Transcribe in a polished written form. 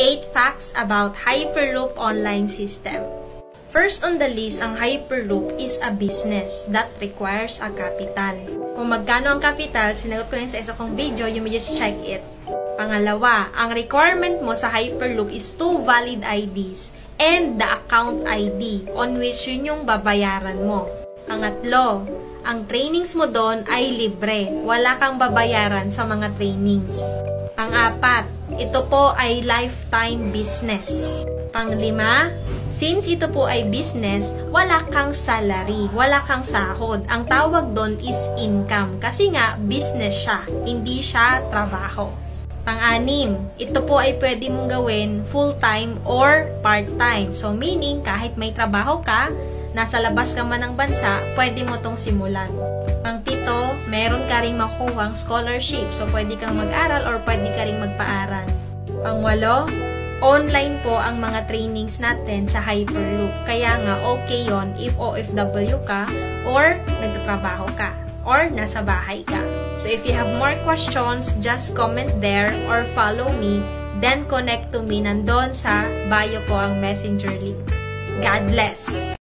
8 facts about Hyperloop online system. First on the list, ang Hyperloop is a business that requires a capital. Kung magkano ang capital, sinagot ko rin sa isa kong video, you may just check it. Pangalawa, ang requirement mo sa Hyperloop is 2 valid IDs and the account ID on which yun yung babayaran mo. Pangatlo, ang trainings mo doon ay libre. Wala kang babayaran sa mga trainings. Pang-apat, ito po ay lifetime business. Pang-lima, since ito po ay business, wala kang salary, wala kang sahod. Ang tawag doon is income kasi nga business siya, hindi siya trabaho. Pang-anim, ito po ay pwede mong gawin full-time or part-time. So meaning, kahit may trabaho ka, nasa labas ka man ng bansa, pwede mo tong simulan. Pang-pito, meron ka ring makuhang scholarship. So pwede kang mag-aral or pwede ka ring magpaaral. Pang-walo, online po ang mga trainings natin sa Hyperloop. Kaya nga, okay yon if OFW ka or nagtatrabaho ka or nasa bahay ka. So, if you have more questions, just comment there or follow me, then connect to me. Nandun sa bio ko ang messenger link. God bless!